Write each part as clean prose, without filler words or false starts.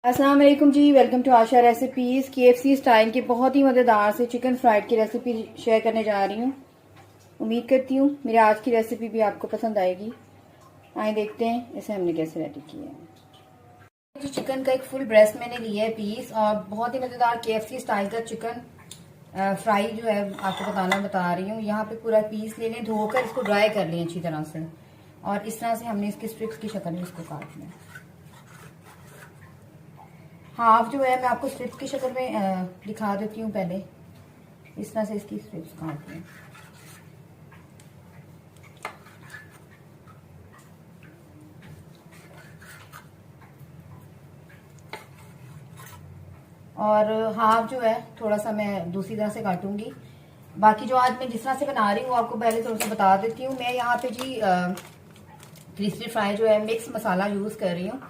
अस्सलाम वालेकुम जी। Welcome to Asha recipes. KFC style की बहुत ही मज़ेदार से चिकन फ्राइड की रेसिपी शेयर करने जा रही हूँ। उम्मीद करती हूँ मेरी आज की रेसिपी भी आपको पसंद आएगी। आइए देखते हैं इसे हमने कैसे रेडी किया है। जो चिकन का एक फुल ब्रेस्ट मैंने लिया है पीस, और बहुत ही मज़ेदार KFC स्टाइल का चिकन फ्राई जो है आपको बता रही हूँ। यहाँ पे पूरा पीस ले लें, धोकर इसको ड्राई कर लें अच्छी तरह से, और इस तरह से हमने इसके स्ट्रिप्स की शक्ल में इसको काट लें। हाफ जो है मैं आपको स्ट्रिप्स की शक्ल में दिखा देती हूँ। पहले इस तरह से इसकी स्ट्रिप्स काट लें। और हाफ जो है थोड़ा सा मैं दूसरी तरह से काटूंगी। बाकी जो आज मैं जिस तरह से बना रही हूँ आपको पहले थोड़ा सा बता देती हूँ। मैं यहाँ पे जी क्रिस्पी फ्राई जो है मिक्स मसाला यूज़ कर रही हूँ,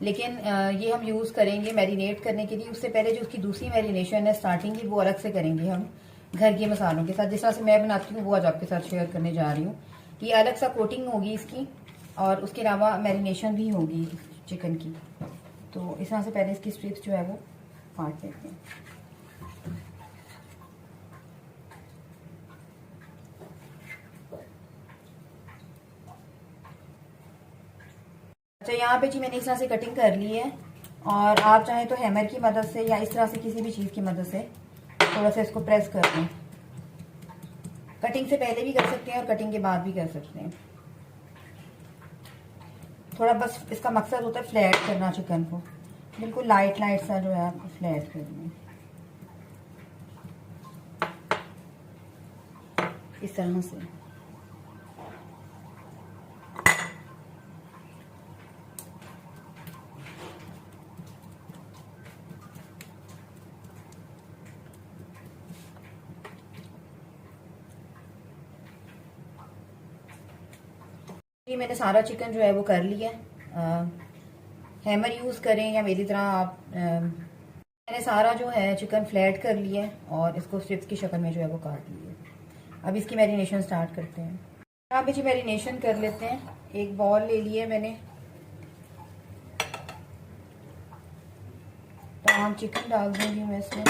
लेकिन ये हम यूज़ करेंगे मैरिनेट करने के लिए। उससे पहले जो उसकी दूसरी मैरिनेशन है स्टार्टिंग की, वो अलग से करेंगे हम घर के मसालों के साथ। जिस तरह से मैं बनाती हूँ वो आज आपके साथ शेयर करने जा रही हूँ। ये अलग सा कोटिंग होगी इसकी, और उसके अलावा मैरिनेशन भी होगी चिकन की। तो इस तरह से पहले इसकी स्ट्रिप्स जो है वो काट लेते हैं। अच्छा, यहाँ पे जी मैंने इस तरह से कटिंग कर ली है, और आप चाहें तो हैमर की मदद से या इस तरह से किसी भी चीज़ की मदद से थोड़ा सा इसको प्रेस कर लें। कटिंग से पहले भी कर सकते हैं और कटिंग के बाद भी कर सकते हैं। थोड़ा बस इसका मकसद होता है फ्लैट करना चिकन को, बिल्कुल लाइट लाइट सा जो है आपको फ्लैट करना इस तरह से। ये मैंने सारा चिकन जो है वो कर लिया। हैमर यूज़ करें या मेरी तरह आप। मैंने सारा जो है चिकन फ्लैट कर लिया है और इसको स्ट्रिप्स की शक्ल में जो है वो काट लिया। अब इसकी मैरिनेशन स्टार्ट करते हैं। यहाँ पे जी मैरिनेशन कर लेते हैं। एक बॉल ले लिया मैंने, तमाम चिकन डाल दूंगी मैं इसमें।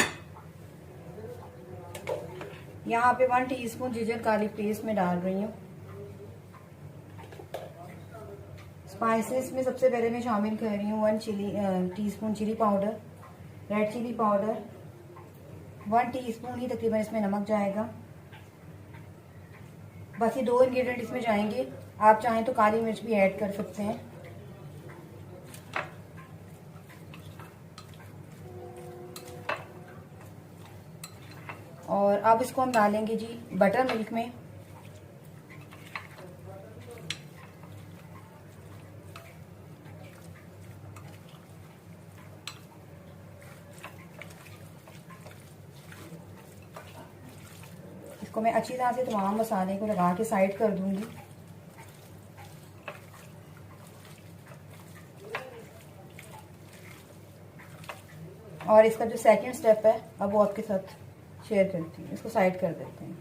यहाँ पे 1 टीस्पून जिंजर गार्लिक पेस्ट में डाल रही हूँ। स्पाइसेस में सबसे पहले मैं शामिल कर रही हूँ 1 teaspoon chili powder, red chili powder. 1 teaspoon ही तकरीबन इसमें नमक जाएगा। बस ये 2 इंग्रेडिएंट इसमें जाएंगे। आप चाहें तो काली मिर्च भी ऐड कर सकते हैं। और अब इसको हम डालेंगे जी बटर मिल्क में। इसको मैं अच्छी तरह से तमाम मसाले को लगा के साइड कर दूंगी। और इसका जो सेकंड स्टेप है अब वो आपके साथ शेयर करती हूँ। इसको साइड कर देते हैं।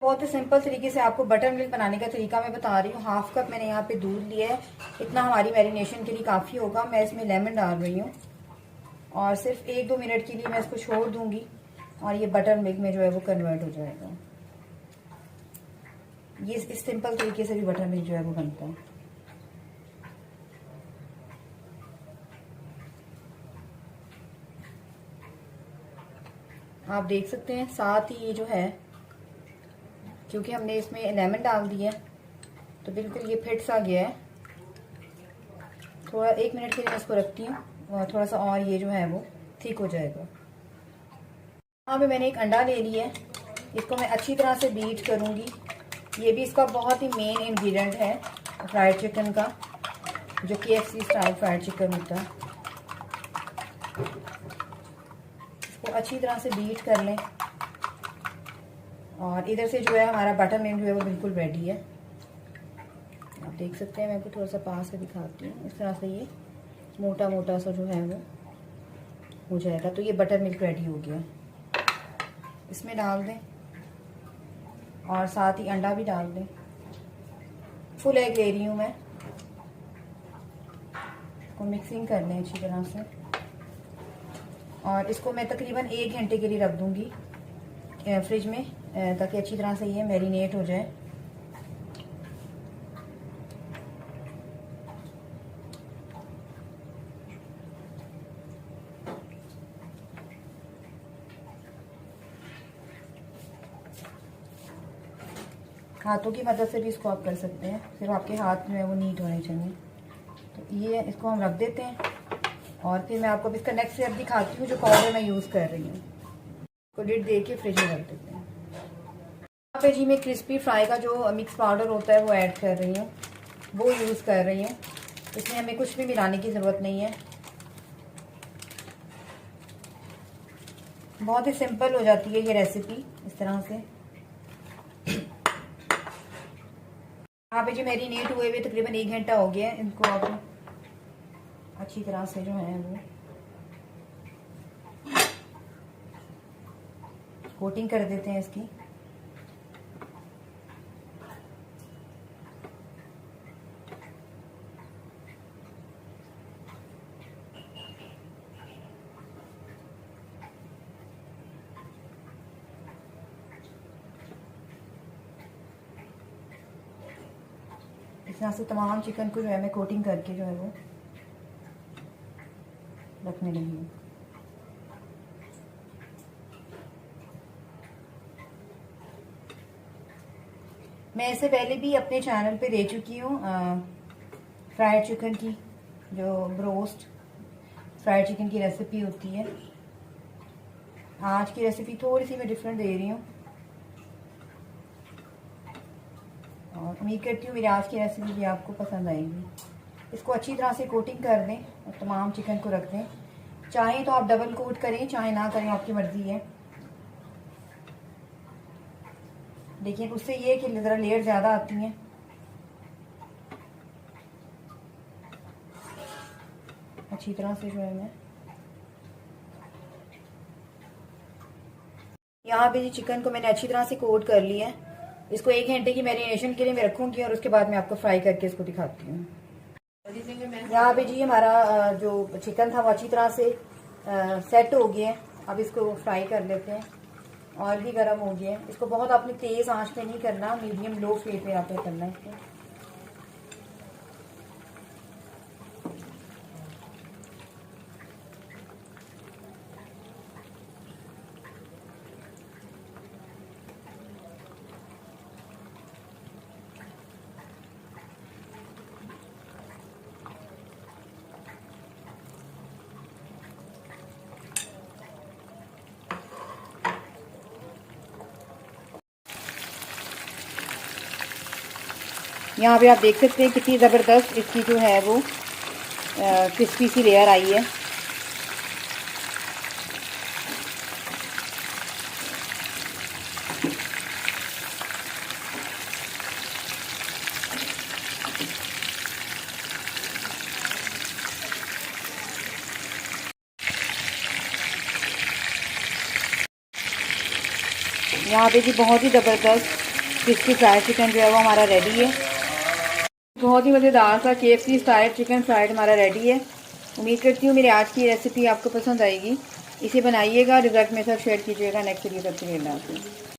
बहुत ही सिंपल तरीके से आपको बटर मिल्क बनाने का तरीका मैं बता रही हूँ। हाफ कप मैंने यहाँ पे दूध लिया है, इतना हमारी मैरिनेशन के लिए काफ़ी होगा। मैं इसमें लेमन डाल रही हूँ और सिर्फ 1-2 मिनट के लिए मैं इसको छोड़ दूंगी, और ये बटर मिल्क में जो है वो कन्वर्ट हो जाएगा। ये इस सिंपल तरीके से भी बटर मिल्क जो है वो बनता है। आप देख सकते हैं साथ ही ये जो है, क्योंकि हमने इसमें लेमन डाल दिया तो बिल्कुल ये फिट सा गया है। थोड़ा 1 मिनट के लिए मैं इसको रखती हूँ, और थोड़ा सा और ये जो है वो ठीक हो जाएगा। यहाँ पे मैंने एक अंडा ले लिया है, इसको मैं अच्छी तरह से बीट करूँगी। ये भी इसका बहुत ही मेन इंग्रेडिएंट है फ्राइड चिकन का, जो KFC स्टाइल फ्राइड चिकन होता है। इसको अच्छी तरह से बीट कर लें, और इधर से जो है हमारा बटर मिल्क जो है वो बिल्कुल रेडी है। आप देख सकते हैं, मैं आपको थोड़ा सा पास से दिखाती हूँ। इस तरह से ये मोटा मोटा सा जो है वो हो जाएगा। तो ये बटर मिल्क रेडी हो गया। इसमें डाल दें और साथ ही अंडा भी डाल दें। फुल एग ले रही हूँ मैं, इसको मिक्सिंग कर लें अच्छी तरह से और इसको मैं तकरीबन 1 घंटे के लिए रख दूंगी फ्रिज में ताकि अच्छी तरह से ये मैरिनेट हो जाए। हाथों की मदद से भी इसको आप कर सकते हैं, सिर्फ आपके हाथ में वो नीट होने चाहिए। तो ये इसको हम रख देते हैं और फिर मैं आपको इसका नेक्स्ट स्टेप दिखाती हूँ जो पाउडर मैं यूज़ कर रही हूँ। इसको लिड दे के फ्रिज में रख देते हैं। यहाँ पे जी मैं क्रिस्पी फ्राई का जो मिक्स पाउडर होता है वो ऐड कर रही हूँ, वो यूज़ कर रही हूँ। इसमें हमें कुछ भी मिलाने की ज़रूरत नहीं है, बहुत ही सिंपल हो जाती है ये रेसिपी इस तरह से। यहाँ पे जो मैरिनेट हुए हुए तकरीबन 1 घंटा हो गया है, इनको आप अच्छी तरह से जो है वो कोटिंग कर देते हैं इसकी। इस तरह से तमाम चिकन को जो है मैं कोटिंग करके जो है वो रखने लगी हूँ। मैं इससे पहले भी अपने चैनल पे दे चुकी हूँ फ्राइड चिकन की, जो ब्रोस्ट फ्राइड चिकन की रेसिपी होती है। आज की रेसिपी थोड़ी सी मैं डिफरेंट दे रही हूँ और उम्मीद करती हूँ मेरी आज की रेसिपी भी आपको पसंद आएगी। इसको अच्छी तरह से कोटिंग कर दें और तमाम चिकन को रख दें। चाहें तो आप डबल कोट करें, चाहे ना करें, आपकी मर्जी है। लेकिन उससे ये कि ज़रा लेयर ज़्यादा आती हैं। अच्छी तरह से जो है मैं यहाँ पे चिकन को मैंने अच्छी तरह से कोट कर लिया है। इसको 1 घंटे की मैरिनेशन के लिए मैं रखूँगी और उसके बाद मैं आपको फ्राई करके इसको दिखाती हूँ। यहाँ पे जी हमारा जो चिकन था वो अच्छी तरह से सेट हो गया है। अब इसको फ्राई कर लेते हैं। ऑयल भी गर्म हो गया है। इसको बहुत आपने तेज़ आंच पे नहीं करना, मीडियम लो फ्लेम पे आपने करना है इसको। यहाँ पे आप देख सकते हैं कितनी ज़बरदस्त इसकी जो है वो क्रिस्पी सी लेयर आई है। यहाँ पे जी बहुत ही ज़बरदस्त क्रिस्पी फ्राइड चिकन जो है वो हमारा रेडी है। बहुत ही मज़ेदार सा KFC स्टाइल चिकन फ्राइड हमारा रेडी है। उम्मीद करती हूँ मेरी आज की रेसिपी आपको पसंद आएगी। इसे बनाइएगा, रिजल्ट मेरे साथ शेयर कीजिएगा। नेक्स्ट वीडियो तक के लिए अल्लाह हाफ़िज़।